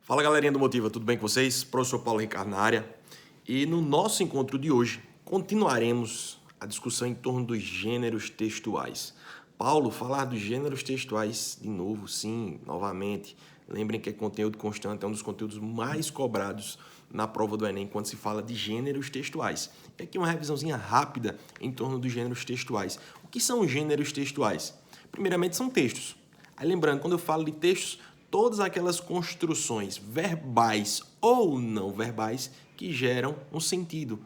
Fala galerinha do Motiva, tudo bem com vocês? Professor Paulo Ricardo na área. E no nosso encontro de hoje, continuaremos a discussão em torno dos gêneros textuais. Paulo, falar dos gêneros textuais de novo, sim, novamente. Lembrem que conteúdo constante é um dos conteúdos mais cobrados na prova do Enem quando se fala de gêneros textuais. E aqui uma revisãozinha rápida em torno dos gêneros textuais. O que são os gêneros textuais? Primeiramente, são textos. Aí lembrando, quando eu falo de textos, todas aquelas construções verbais ou não verbais que geram um sentido,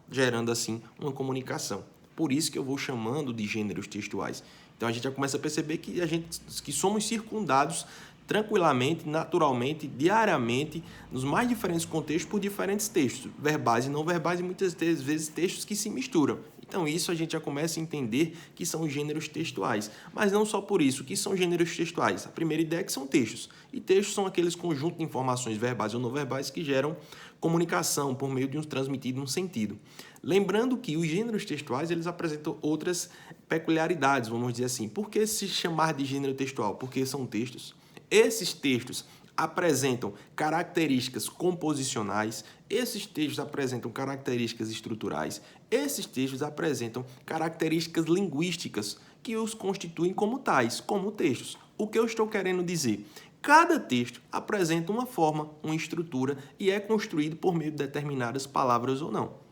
gerando assim uma comunicação. Por isso que eu vou chamando de gêneros textuais. Então a gente já começa a perceber que somos circundados tranquilamente, naturalmente, diariamente, nos mais diferentes contextos por diferentes textos, verbais e não verbais, e muitas vezes textos que se misturam. Então isso a gente já começa a entender que são gêneros textuais. Mas não só por isso. O que são gêneros textuais? A primeira ideia é que são textos. E textos são aqueles conjuntos de informações verbais ou não verbais que geram comunicação por meio de um transmitido um sentido. Lembrando que os gêneros textuais eles apresentam outras peculiaridades, vamos dizer assim. Por que se chamar de gênero textual? Porque são textos. Esses textos apresentam características composicionais, esses textos apresentam características estruturais, esses textos apresentam características linguísticas que os constituem como tais, como textos. O que eu estou querendo dizer? Cada texto apresenta uma forma, uma estrutura e é construído por meio de determinadas palavras ou não.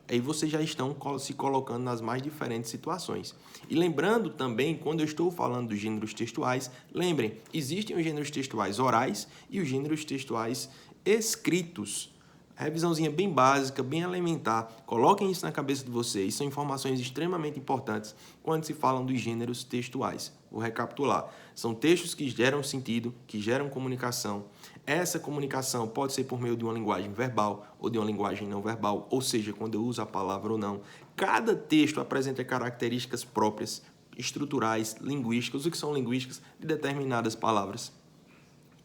Aí vocês já estão se colocando nas mais diferentes situações. E lembrando também, quando eu estou falando dos gêneros textuais, lembrem, existem os gêneros textuais orais e os gêneros textuais escritos. Revisãozinha bem básica, bem elementar. Coloquem isso na cabeça de vocês. São informações extremamente importantes quando se falam dos gêneros textuais. Vou recapitular. São textos que geram sentido, que geram comunicação. Essa comunicação pode ser por meio de uma linguagem verbal ou de uma linguagem não verbal, ou seja, quando eu uso a palavra ou não. Cada texto apresenta características próprias, estruturais, linguísticas. O que são linguísticas? De determinadas palavras.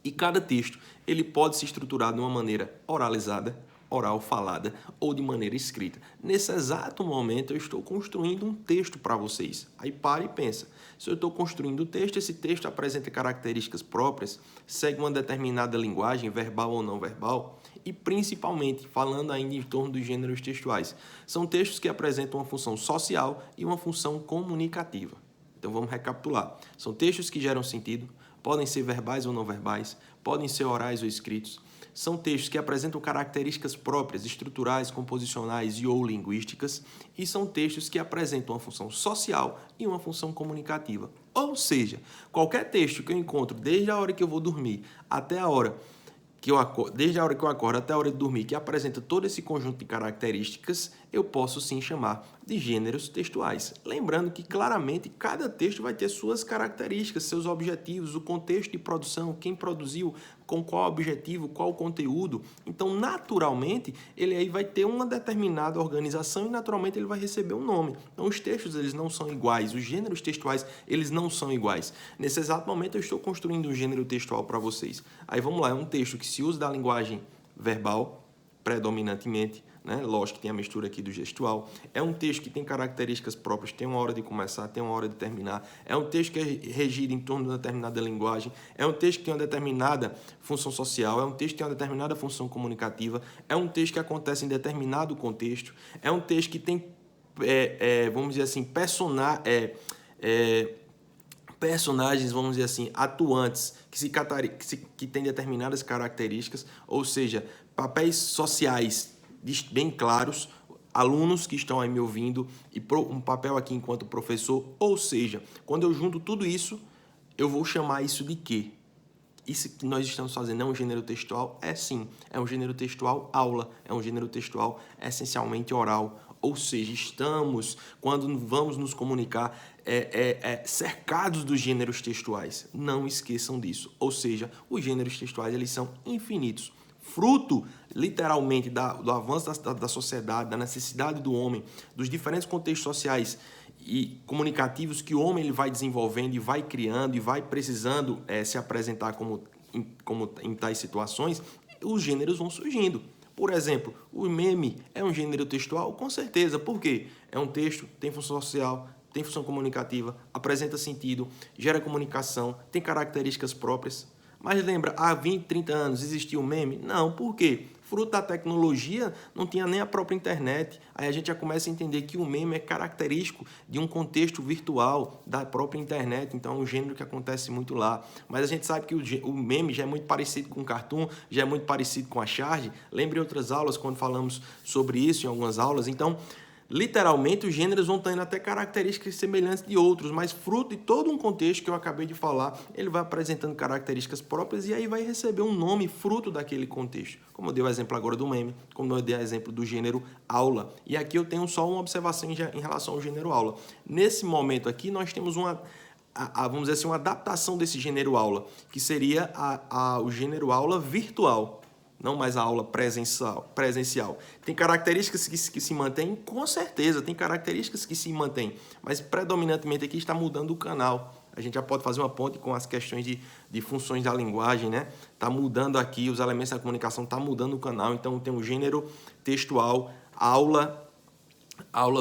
E cada texto ele pode se estruturar de uma maneira oralizada, oral, falada ou de maneira escrita. Nesse exato momento eu estou construindo um texto para vocês. Aí para e pensa. Se eu estou construindo o texto, esse texto apresenta características próprias, segue uma determinada linguagem, verbal ou não verbal, e principalmente, falando ainda em torno dos gêneros textuais, são textos que apresentam uma função social e uma função comunicativa. Então vamos recapitular. São textos que geram sentido, podem ser verbais ou não verbais, podem ser orais ou escritos. São textos que apresentam características próprias, estruturais, composicionais e ou linguísticas, e são textos que apresentam uma função social e uma função comunicativa. Ou seja, qualquer texto que eu encontro desde a hora que eu vou dormir até a hora que eu acordo, desde a hora que eu acordo até a hora de dormir, que apresenta todo esse conjunto de características, eu posso sim chamar de gêneros textuais. Lembrando que claramente cada texto vai ter suas características, seus objetivos, o contexto de produção, quem produziu, com qual objetivo, qual conteúdo. Então, naturalmente, ele aí vai ter uma determinada organização e naturalmente ele vai receber um nome. Então, os textos eles não são iguais, os gêneros textuais eles não são iguais. Nesse exato momento eu estou construindo um gênero textual para vocês. Aí vamos lá, é um texto que se usa da linguagem verbal predominantemente, né? Lógico que tem a mistura aqui do gestual. É um texto que tem características próprias, tem uma hora de começar, tem uma hora de terminar. É um texto que é regido em torno de uma determinada linguagem. É um texto que tem uma determinada função social. É um texto que tem uma determinada função comunicativa. É um texto que acontece em determinado contexto. É um texto que tem, vamos dizer assim, personagens, vamos dizer assim, atuantes, que têm determinadas características, ou seja, papéis sociais bem claros, alunos que estão aí me ouvindo e um papel aqui enquanto professor, ou seja, quando eu junto tudo isso, eu vou chamar isso de quê? Isso que nós estamos fazendo é um gênero textual? É sim, é um gênero textual aula, é um gênero textual essencialmente oral, ou seja, estamos, quando vamos nos comunicar, cercados dos gêneros textuais. Não esqueçam disso. Ou seja, os gêneros textuais eles são infinitos. Fruto, literalmente, do avanço da sociedade, da necessidade do homem, dos diferentes contextos sociais e comunicativos que o homem ele vai desenvolvendo e vai criando e vai precisando se apresentar como em tais situações, os gêneros vão surgindo. Por exemplo, o meme é um gênero textual? Com certeza. Por quê? É um texto, tem função social, tem função comunicativa, apresenta sentido, gera comunicação, tem características próprias. Mas lembra, há 20, 30 anos existia o meme? Não, por quê? Fruto da tecnologia, não tinha nem a própria internet. Aí a gente já começa a entender que o meme é característico de um contexto virtual da própria internet. Então é um gênero que acontece muito lá. Mas a gente sabe que o meme já é muito parecido com o cartoon, já é muito parecido com a charge. Lembre outras aulas quando falamos sobre isso, em algumas aulas. Então, literalmente, os gêneros vão tendo até características semelhantes de outros, mas fruto de todo um contexto que eu acabei de falar, ele vai apresentando características próprias e aí vai receber um nome fruto daquele contexto. Como eu dei o exemplo agora do meme, como eu dei o exemplo do gênero aula. E aqui eu tenho só uma observação em relação ao gênero aula. Nesse momento aqui, nós temos vamos dizer assim, uma adaptação desse gênero aula, que seria o gênero aula virtual. Não mais a aula presencial. Tem características que se mantêm? Com certeza, tem características que se mantêm, mas predominantemente aqui está mudando o canal. A gente já pode fazer uma ponte com as questões de funções da linguagem, né? Está mudando aqui, os elementos da comunicação, está mudando o canal, então tem o gênero textual, aula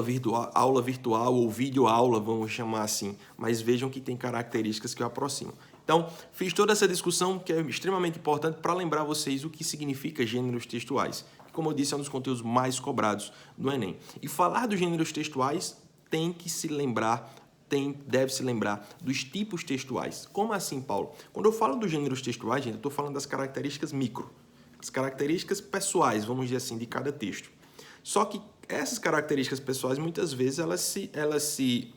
virtual ou videoaula, vamos chamar assim, mas vejam que tem características que eu aproximo. Então, fiz toda essa discussão que é extremamente importante para lembrar vocês o que significa gêneros textuais. Como eu disse, é um dos conteúdos mais cobrados do Enem. E falar dos gêneros textuais deve se lembrar dos tipos textuais. Como assim, Paulo? Quando eu falo dos gêneros textuais, gente, eu estou falando das características micro, as características pessoais, vamos dizer assim, de cada texto. Só que essas características pessoais, muitas vezes, elas se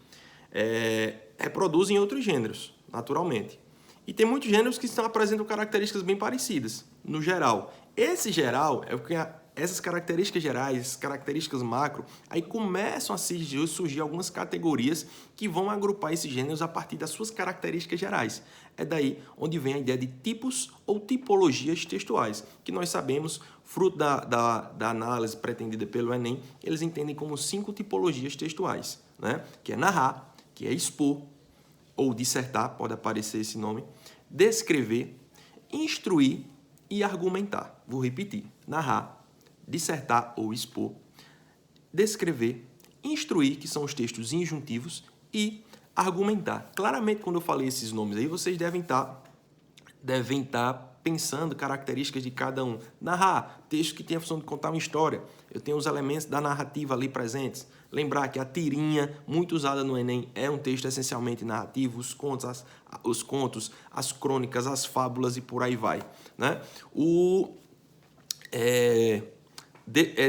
reproduzem em outros gêneros, naturalmente. E tem muitos gêneros que apresentam características bem parecidas, no geral. Esse geral é o que essas características gerais, características macro, aí começam a surgir algumas categorias que vão agrupar esses gêneros a partir das suas características gerais. É daí onde vem a ideia de tipos ou tipologias textuais, que nós sabemos, fruto da análise pretendida pelo Enem, eles entendem como 5 tipologias textuais, né? Que é narrar, que é expor, ou dissertar, pode aparecer esse nome, descrever, instruir e argumentar. Vou repetir: narrar, dissertar ou expor, descrever, instruir, que são os textos injuntivos, e argumentar. Claramente, quando eu falei esses nomes aí, vocês devem estar pensando características de cada um. Narrar, texto que tem a função de contar uma história. Eu tenho os elementos da narrativa ali presentes. Lembrar que a tirinha, muito usada no Enem, é um texto essencialmente narrativo, os contos, as crônicas, as fábulas e por aí vai, né?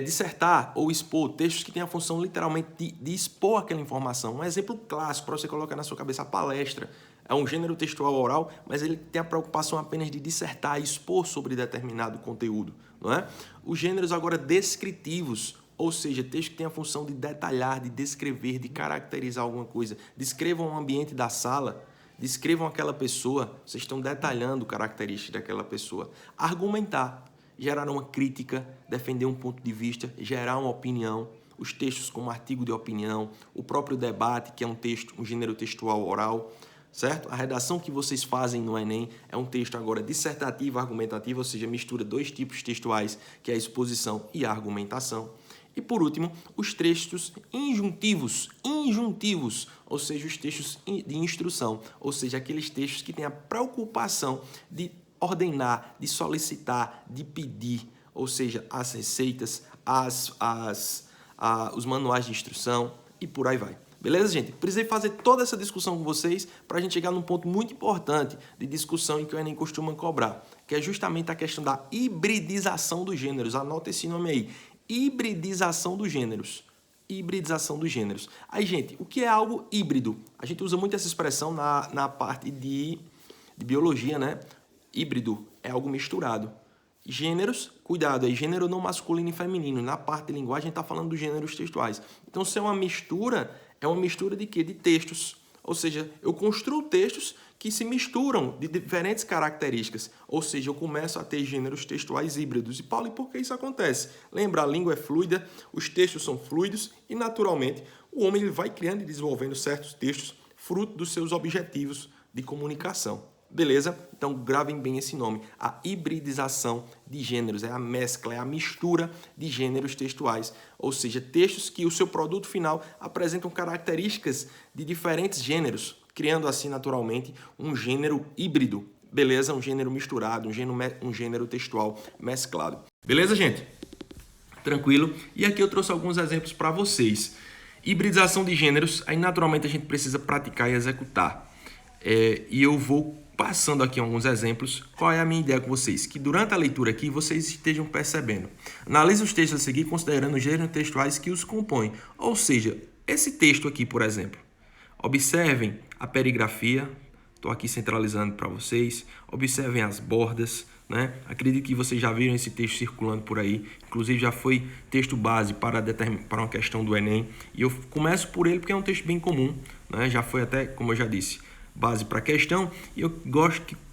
Dissertar ou expor, textos que têm a função literalmente de expor aquela informação. Um exemplo clássico para você colocar na sua cabeça: a palestra. É um gênero textual oral, mas ele tem a preocupação apenas de dissertar, expor sobre determinado conteúdo, não é? Os gêneros agora descritivos, ou seja, texto que tem a função de detalhar, de descrever, de caracterizar alguma coisa. Descrevam o ambiente da sala, descrevam aquela pessoa, vocês estão detalhando características daquela pessoa. Argumentar, gerar uma crítica, defender um ponto de vista, gerar uma opinião. Os textos como artigo de opinião, o próprio debate, que é um gênero textual oral, certo? A redação que vocês fazem no Enem é um texto agora dissertativo, argumentativo, ou seja, mistura 2 tipos textuais, que é a exposição e a argumentação. E, por último, os textos injuntivos, ou seja, os textos de instrução, ou seja, aqueles textos que têm a preocupação de ordenar, de solicitar, de pedir, ou seja, as receitas, os manuais de instrução e por aí vai. Beleza, gente? Precisei fazer toda essa discussão com vocês para a gente chegar num ponto muito importante de discussão em que o Enem costuma cobrar, que é justamente a questão da hibridização dos gêneros. Anota esse nome aí. Hibridização dos gêneros. Hibridização dos gêneros. Aí, gente, o que é algo híbrido? A gente usa muito essa expressão na parte de biologia, né? Híbrido é algo misturado. Gêneros, cuidado, é gênero não masculino e feminino. Na parte de linguagem, a gente está falando dos gêneros textuais. Então, se é uma mistura de quê? De textos. Ou seja, eu construo textos que se misturam de diferentes características. Ou seja, eu começo a ter gêneros textuais híbridos. E, Paulo, e por que isso acontece? Lembra, a língua é fluida, os textos são fluidos e, naturalmente, o homem ele vai criando e desenvolvendo certos textos fruto dos seus objetivos de comunicação. Beleza? Então, gravem bem esse nome. A hibridização de gêneros é a mescla, é a mistura de gêneros textuais. Ou seja, textos que o seu produto final apresentam características de diferentes gêneros, criando assim, naturalmente, um gênero híbrido. beleza? Um gênero misturado, um gênero textual mesclado. Beleza, gente? Tranquilo? E aqui eu trouxe alguns exemplos para vocês. Hibridização de gêneros, aí naturalmente a gente precisa praticar e executar. E eu vou passando aqui alguns exemplos. Qual é a minha ideia com vocês? Que durante a leitura aqui vocês estejam percebendo. Analise os textos a seguir considerando os gêneros textuais que os compõem. Ou seja, esse texto aqui, por exemplo. Observem a perigrafia. Estou aqui centralizando para vocês. Observem as bordas, né? Acredito que vocês já viram esse texto circulando por aí. Inclusive já foi texto base para uma questão do Enem. E eu começo por ele porque é um texto bem comum, né? Já foi até, como eu já disse, base para a questão. E eu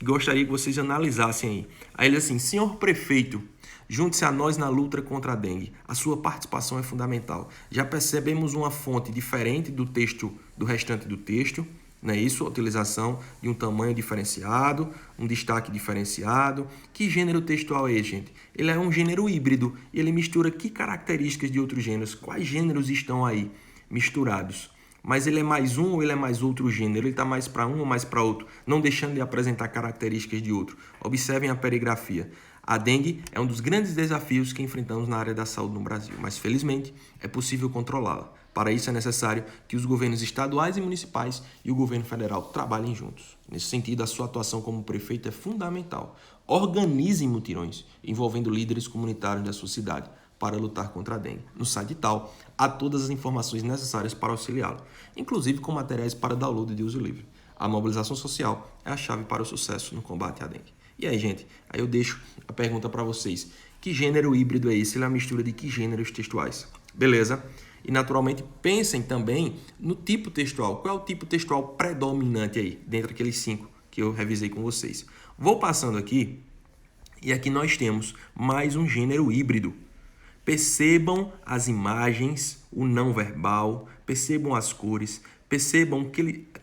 gostaria que vocês analisassem aí. Aí ele assim: senhor prefeito, junte-se a nós na luta contra a dengue. A sua participação é fundamental. Já percebemos uma fonte diferente do texto, do restante do texto. Não é isso? A utilização de um tamanho diferenciado, um destaque diferenciado. Que gênero textual é esse, gente? Ele é um gênero híbrido. Ele mistura que características de outros gêneros? Quais gêneros estão aí misturados? Mas ele é mais um ou ele é mais outro gênero? Ele está mais para um ou mais para outro? Não deixando de apresentar características de outro. Observem a perigrafia. A dengue é um dos grandes desafios que enfrentamos na área da saúde no Brasil, mas felizmente é possível controlá-la. Para isso é necessário que os governos estaduais e municipais e o governo federal trabalhem juntos. Nesse sentido, a sua atuação como prefeito é fundamental. Organize mutirões envolvendo líderes comunitários da sua cidade para lutar contra a dengue. No site tal, há todas as informações necessárias para auxiliá-lo, inclusive com materiais para download de uso livre. A mobilização social é a chave para o sucesso no combate à dengue. E aí, gente, aí eu deixo a pergunta para vocês. Que gênero híbrido é esse? Ele é uma mistura de que gêneros textuais? Beleza? E, naturalmente, pensem também no tipo textual. Qual é o tipo textual predominante aí, dentre aqueles 5 que eu revisei com vocês? Vou passando aqui, e aqui nós temos mais um gênero híbrido. Percebam as imagens, o não verbal, percebam as cores, percebam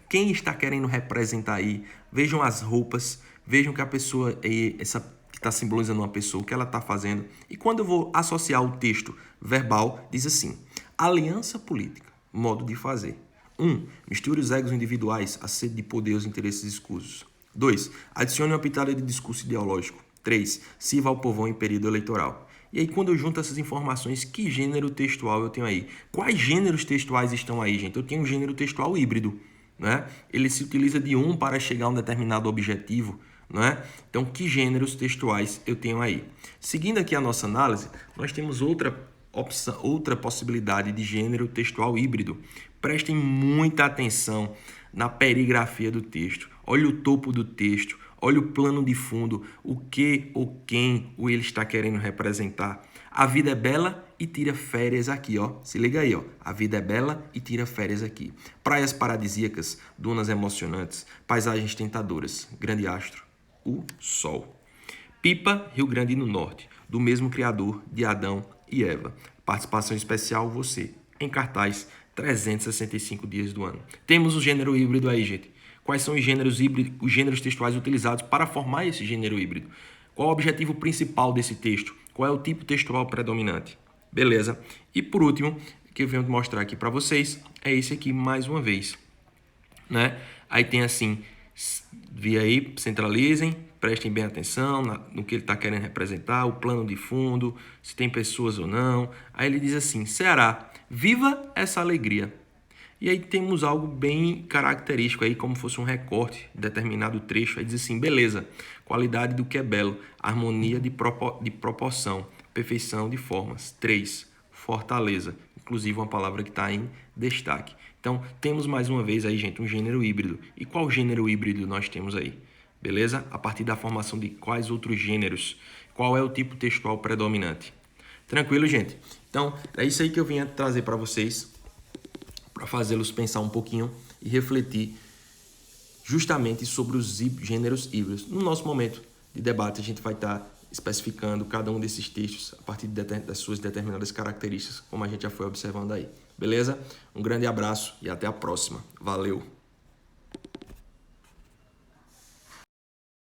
quem está querendo representar aí, vejam as roupas, vejam que a pessoa, essa que está simbolizando uma pessoa, o que ela está fazendo. E quando eu vou associar o texto verbal, diz assim: aliança política, modo de fazer. 1. Misture os egos individuais, a sede de poder e os interesses escusos. 2. Adicione uma pitada de discurso ideológico. 3. Sirva ao povão em período eleitoral. E aí, quando eu junto essas informações, que gênero textual eu tenho aí? Quais gêneros textuais estão aí, gente? Eu tenho um gênero textual híbrido, né? Ele se utiliza de um para chegar a um determinado objetivo, né? Então, que gêneros textuais eu tenho aí? Seguindo aqui a nossa análise, nós temos outra possibilidade de gênero textual híbrido. Prestem muita atenção na perigrafia do texto. Olha o topo do texto, olha o plano de fundo, o que ou quem ele está querendo representar. A vida é bela e tira férias aqui, ó. Se liga aí, ó. A vida é bela e tira férias aqui. Praias paradisíacas, dunas emocionantes, paisagens tentadoras, grande astro, o sol. Pipa, Rio Grande do Norte, do mesmo criador de Adão e Eva. Participação especial, você. Em cartaz, 365 dias do ano. Temos o gênero híbrido aí, gente. Quais são os gêneros híbridos, os gêneros textuais utilizados para formar esse gênero híbrido? Qual o objetivo principal desse texto? Qual é o tipo textual predominante? Beleza? E por último, que eu venho mostrar aqui para vocês, é esse aqui mais uma vez, né? Aí tem assim, vê aí, centralizem, prestem bem atenção no que ele está querendo representar, o plano de fundo, se tem pessoas ou não. Aí ele diz assim: Ceará, viva essa alegria. E aí temos algo bem característico aí, como fosse um recorte de determinado trecho. Aí diz assim: beleza, qualidade do que é belo, harmonia de proporção, perfeição de formas. 3, fortaleza, inclusive uma palavra que está em destaque. Então, temos mais uma vez aí, gente, um gênero híbrido. E qual gênero híbrido nós temos aí? Beleza? A partir da formação de quais outros gêneros? Qual é o tipo textual predominante? Tranquilo, gente? Então, é isso aí que eu vim trazer para vocês, para fazê-los pensar um pouquinho e refletir justamente sobre os gêneros híbridos. No nosso momento de debate, a gente vai estar especificando cada um desses textos a partir das suas determinadas características, como a gente já foi observando aí. Beleza? Um grande abraço e até a próxima. Valeu!